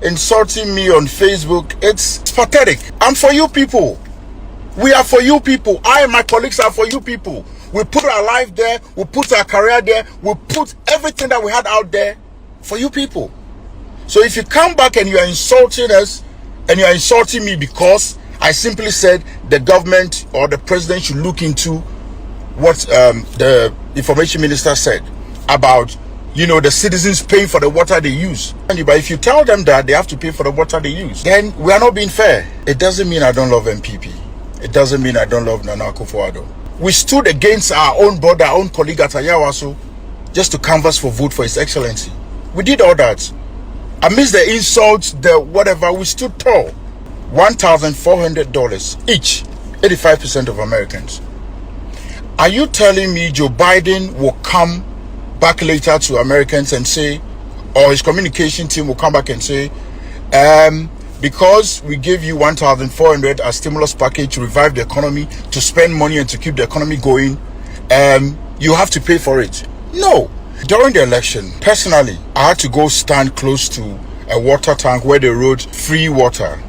insulting me on Facebook. It's pathetic. I'm for you people. We are for you people. I and my colleagues are for you people. We put our life there. We put our career there. We put everything that we had out there for you people. So if you come back and you are insulting us and you are insulting me because I simply said the government or the president should look into what the information minister said about, the citizens paying for the water they use. But if you tell them that they have to pay for the water they use, then we are not being fair. It doesn't mean I don't love MPP. It doesn't mean I don't love Nana Akufo-Addo. We stood against our own brother, our own colleague at Ayawaso just to canvass for vote for His Excellency. We did all that. Amidst the insults, the whatever, we stood tall. $1,400 each, 85% of Americans. Are you telling me Joe Biden will come back later to Americans and say, or his communication team will come back and say, because we gave you $1,400 as stimulus package to revive the economy, to spend money and to keep the economy going, you have to pay for it? No. During the election, personally, I had to go stand close to a water tank where they wrote free water.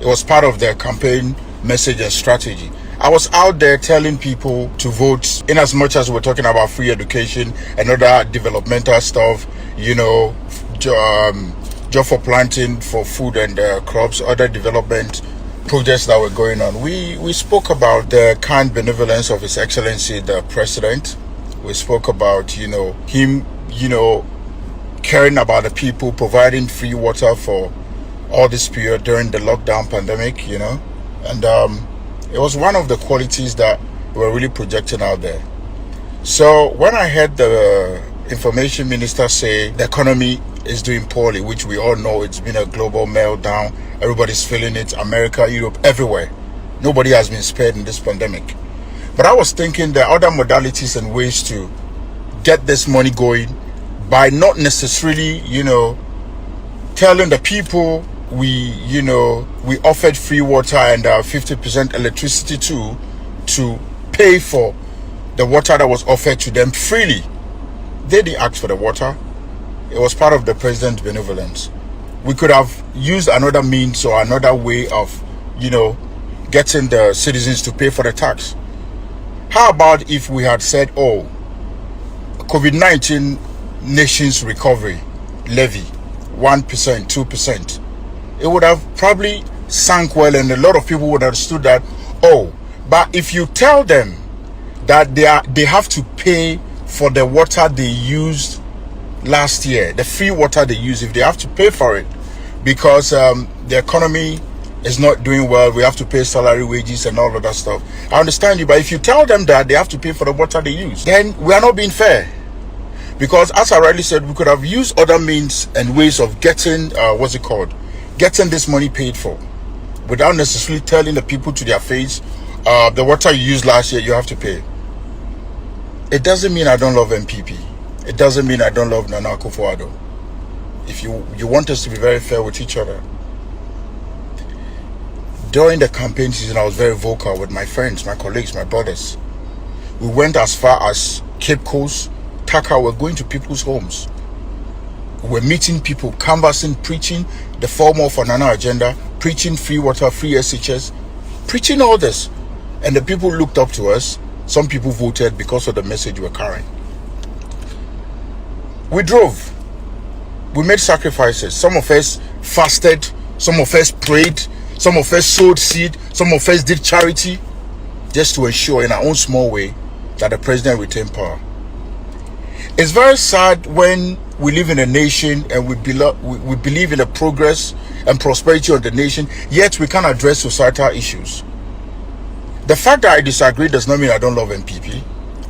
It was part of their campaign message and strategy. I was out there telling people to vote, in as much as we're talking about free education and other developmental stuff, job for planting for food and crops, other development projects that were going on. We spoke about the kind benevolence of His Excellency, the President. We spoke about, him, caring about the people, providing free water for all this period during the lockdown pandemic, and it was one of the qualities that we're really projecting out there. So when I heard the information minister say the economy is doing poorly, which we all know, it's been a global meltdown, everybody's feeling it, America, Europe, everywhere. Nobody has been spared in this pandemic. But I was thinking there are other modalities and ways to get this money going by not necessarily, telling the people we offered free water and 50% electricity to pay for the water that was offered to them freely. They didn't ask for the water. It was part of the president's benevolence. We could have used another means or another way of, getting the citizens to pay for the tax. How about if we had said, COVID-19 nations recovery levy, 1%, 2%. It would have probably sunk well and a lot of people would have understood that, but if you tell them that they have to pay for the water they used last year, the free water they used, if they have to pay for it because the economy is not doing well, we have to pay salary, wages and all of that stuff. I understand you, but if you tell them that they have to pay for the water they use, then we are not being fair. Because as I rightly said, we could have used other means and ways of getting, getting this money paid for without necessarily telling the people to their face, the water you used last year, you have to pay. It doesn't mean I don't love MPP. It doesn't mean I don't love Nana Akufo-Addo. If you want us to be very fair with each other. During the campaign season, I was very vocal with my friends, my colleagues, my brothers. We went as far as Cape Coast, Taka. We're going to people's homes. We're meeting people, canvassing, preaching the 4 More for Nana agenda, preaching free water, free SHS, preaching all this. And the people looked up to us. Some people voted because of the message we're carrying. We drove. We made sacrifices. Some of us fasted. Some of us prayed. Some of us sowed seed. Some of us did charity just to ensure in our own small way that the president retained power. It's very sad when we live in a nation and we believe in the progress and prosperity of the nation, yet we can't address societal issues. The fact that I disagree does not mean I don't love MPP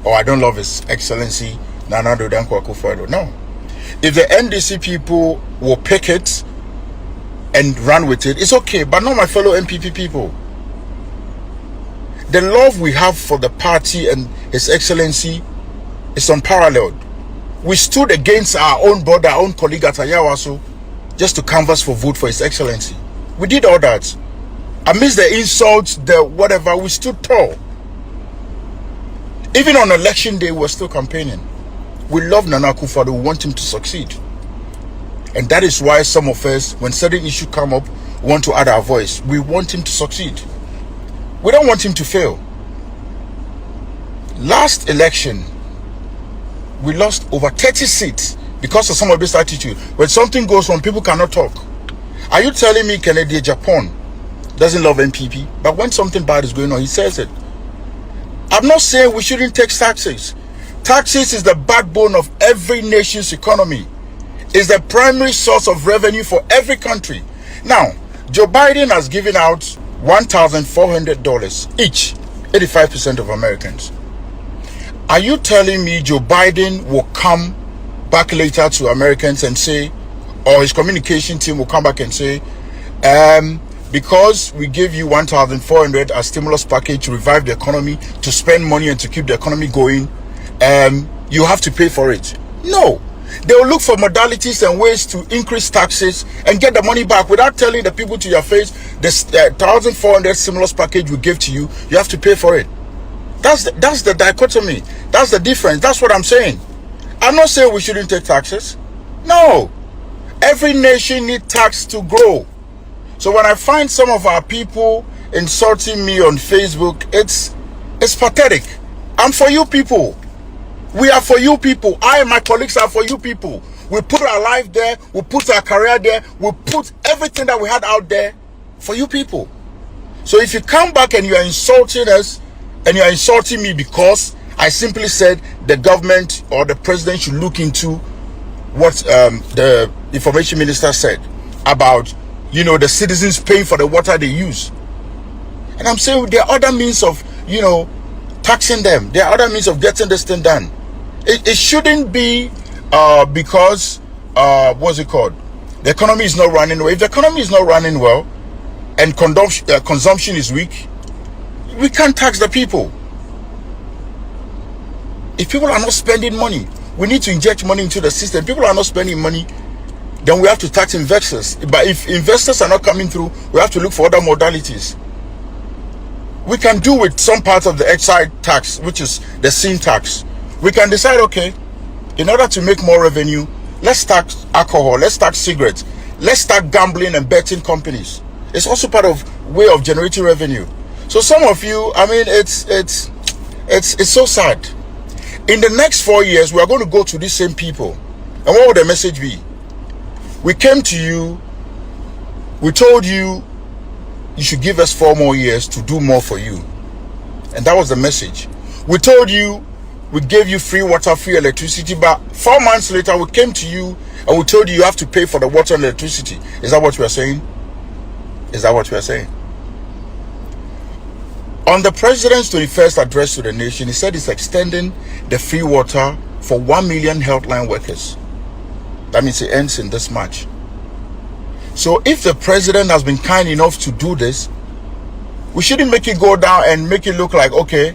or I don't love His Excellency Nana Addo Akufo-Addo. No. If the NDC people will pick it and run with it, it's okay, but not my fellow MPP people. The love we have for the party and His Excellency is unparalleled. We stood against our own brother, our own colleague at Ayawaso just to canvass for vote for His Excellency. We did all that. Amidst the insults, the whatever, we stood tall. Even on election day, we're still campaigning. We love Nana Akufo-Addo. We want him to succeed. And that is why some of us, when certain issues come up, want to add our voice. We want him to succeed. We don't want him to fail. Last election, we lost over 30 seats because of some of this attitude. When something goes wrong, people cannot talk. Are you telling me Kennedy, Japan doesn't love NPP? But when something bad is going on, he says it. I'm not saying we shouldn't take taxes. Taxes is the backbone of every nation's economy. It's the primary source of revenue for every country. Now, Joe Biden has given out $1,400 each, 85% of Americans. Are you telling me Joe Biden will come back later to Americans and say, or his communication team will come back and say, because we gave you $1,400 as stimulus package to revive the economy, to spend money and to keep the economy going, you have to pay for it? No. They will look for modalities and ways to increase taxes and get the money back without telling the people to your face, this $1,400 stimulus package we gave to you, you have to pay for it. That's the dichotomy. That's the difference. That's what I'm saying. I'm not saying we shouldn't take taxes. No. Every nation needs tax to grow. So when I find some of our people insulting me on Facebook, it's pathetic. I'm for you people. We are for you people. I and my colleagues are for you people. We put our life there. We put our career there. We put everything that we had out there for you people. So if you come back and you are insulting us and you are insulting me because I simply said the government or the president should look into what the information minister said about, the citizens paying for the water they use. And I'm saying there are other means of, taxing them. There are other means of getting this thing done. It shouldn't be because, what's it called? The economy is not running well. If the economy is not running well and consumption is weak, we can't tax the people. If people are not spending money, we need to inject money into the system. People are not spending money, then we have to tax investors. But if investors are not coming through, we have to look for other modalities. We can do with some parts of the excise tax, which is the sin tax. We can decide, okay, in order to make more revenue, let's tax alcohol, let's tax cigarettes, let's start gambling and betting companies. It's also part of way of generating revenue. So some of you, it's so sad. In the next 4 years, we are going to go to these same people. And what would the message be? We came to you, we told you, you should give us 4 more years to do more for you. And that was the message. We told you, we gave you free water, free electricity, but 4 months later, we came to you and we told you you have to pay for the water and electricity. Is that what we are saying? Is that what we are saying? On the president's 21st address to the nation, he said he's extending the free water for 1 million healthline workers. That means it ends in this March. So if the president has been kind enough to do this, we shouldn't make it go down and make it look like, okay,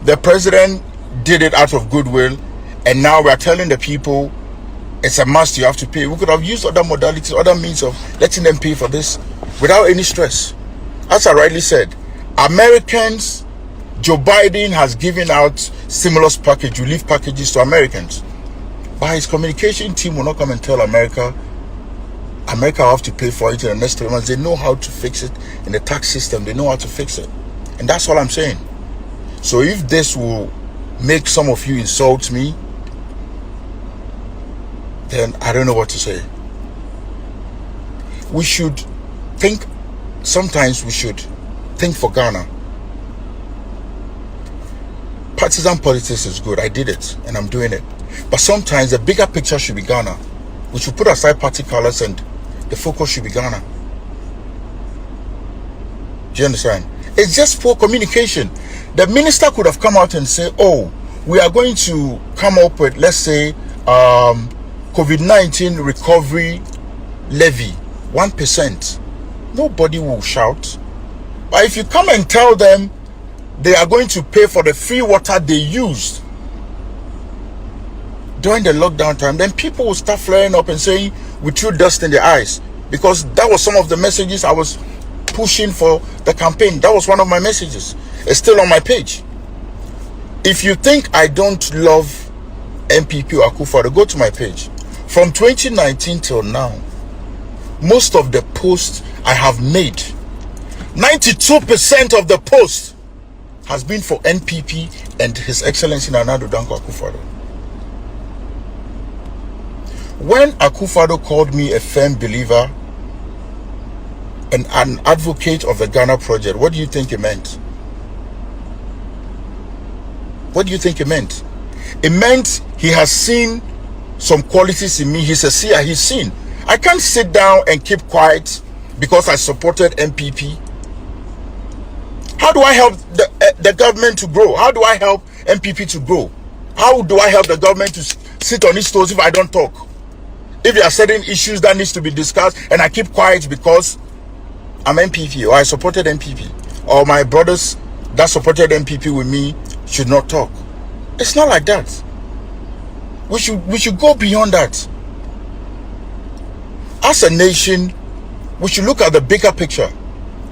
the president did it out of goodwill, and now we are telling the people it's a must, you have to pay. We could have used other modalities, other means of letting them pay for this without any stress. As I rightly said, Americans, Joe Biden has given out stimulus package, relief packages to Americans. But his communication team will not come and tell America will have to pay for it in the next 3 months. They know how to fix it in the tax system. They know how to fix it. And that's all I'm saying. So if this will make some of you insult me, then I don't know what to say. We should think, sometimes we should think for Ghana. Partisan politics is good. I did it and I'm doing it. But sometimes the bigger picture should be Ghana. We should put aside party colors and the focus should be Ghana. Do you understand? It's just poor communication. The minister could have come out and say, oh, we are going to come up with, let's say, COVID-19 recovery levy, 1%. Nobody will shout. But if you come and tell them they are going to pay for the free water they used during the lockdown time, then people will start flaring up and saying we threw dust in their eyes, because that was some of the messages I was pushing for the campaign. That was one of my messages. It's still on my page. If you think I don't love MPP or Akufo-Addo, go to my page. From 2019 till now, most of the posts I have made, 92% of the posts has been for NPP and His Excellency Nana Addo Dankwa Akufo-Addo. When Akufo-Addo called me a firm believer and an advocate of the Ghana project, what do you think it meant? What do you think it meant? It meant he has seen some qualities in me. He's a seer. He's seen. I can't sit down and keep quiet because I supported NPP. How do I help the government to grow? How do I help NPP to grow? How do I help the government to sit on its toes if I don't talk? If there are certain issues that needs to be discussed and I keep quiet because I'm NPP or I supported NPP, or my brothers that supported NPP with me should not talk. It's not like that. We should go beyond that. As a nation, we should look at the bigger picture.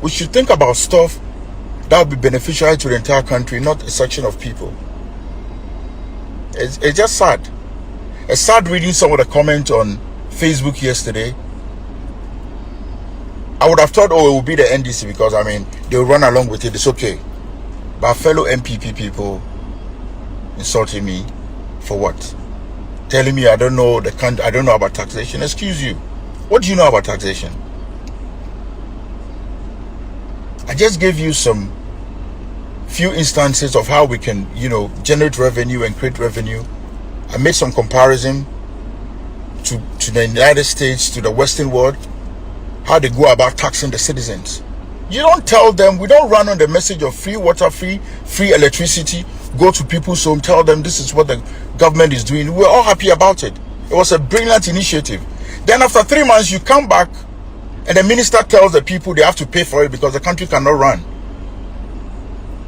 We should think about stuff that will be beneficial to the entire country, not a section of people. It's just sad. It's sad reading some of the comments on Facebook yesterday. I would have thought, oh, it will be the NDC because, I mean, they'll run along with it. It's okay. But fellow NPP people insulting me for what? Telling me I don't know the country, I don't know about taxation. Excuse you. What do you know about taxation? I just gave you some few instances of how we can, generate revenue and create revenue. I made some comparison to the United States, to the Western world, how they go about taxing the citizens. You don't tell them, we don't run on the message of free water, free electricity, go to people's home, tell them this is what the government is doing. We're all happy about it. It was a brilliant initiative. Then after 3 months, you come back and the minister tells the people they have to pay for it because the country cannot run.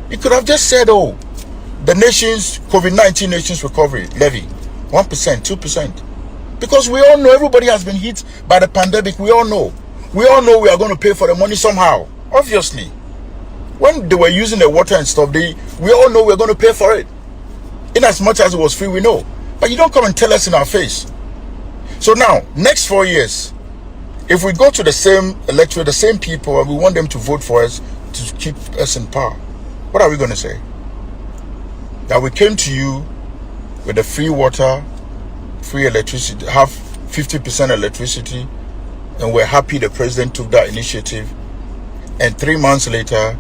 You could have just said, oh, the nation's COVID-19 nation's recovery levy, 1%, 2%. Because we all know everybody has been hit by the pandemic. We all know we are going to pay for the money somehow. Obviously, when they were using the water and stuff, we all know we're going to pay for it. In as much as it was free, we know. But you don't come and tell us in our face. So now, next 4 years, if we go to the same electorate, the same people, and we want them to vote for us to keep us in power, what are we going to say? That we came to you with the free water, free electricity, have 50% electricity, and we're happy the president took that initiative. And 3 months later,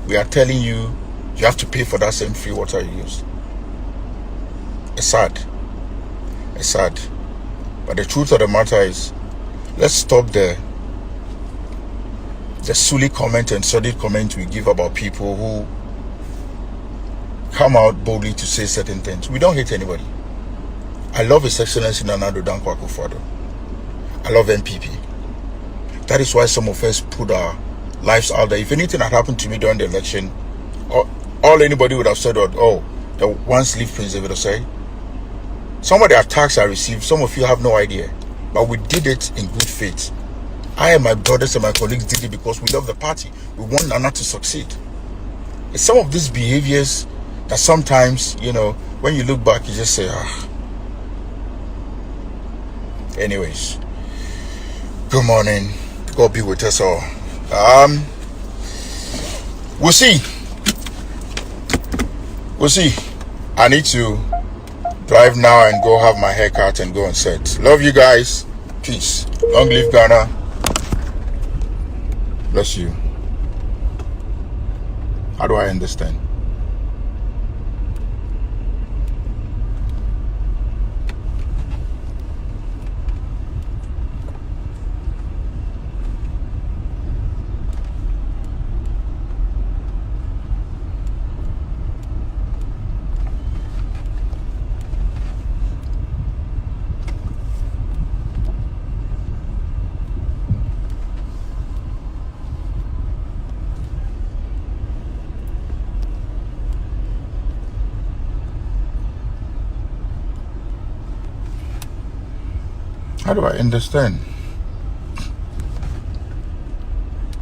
we are telling you, you have to pay for that same free water you used. It's sad. It's sad. But the truth of the matter is, let's stop the silly comment and sordid comment we give about people who come out boldly to say certain things. We don't hate anybody. I love His Excellency Nana Addo Dankwa Akufo-Addo. I love NPP. That is why some of us put our lives out there. If anything had happened to me during the election, all anybody would have said, oh, the one sleeve Prince David Osei. Some of the attacks I received, some of you have no idea. But we did it in good faith. I and my brothers and my colleagues did it because we love the party. We want Nana to succeed. It's some of these behaviors that sometimes, when you look back, you just say, Anyways, good morning. God be with us all. We'll see. I need to drive now and go have my haircut and go and set. Love you guys. Peace. Long live Ghana. Bless you. How do I understand? How do I understand?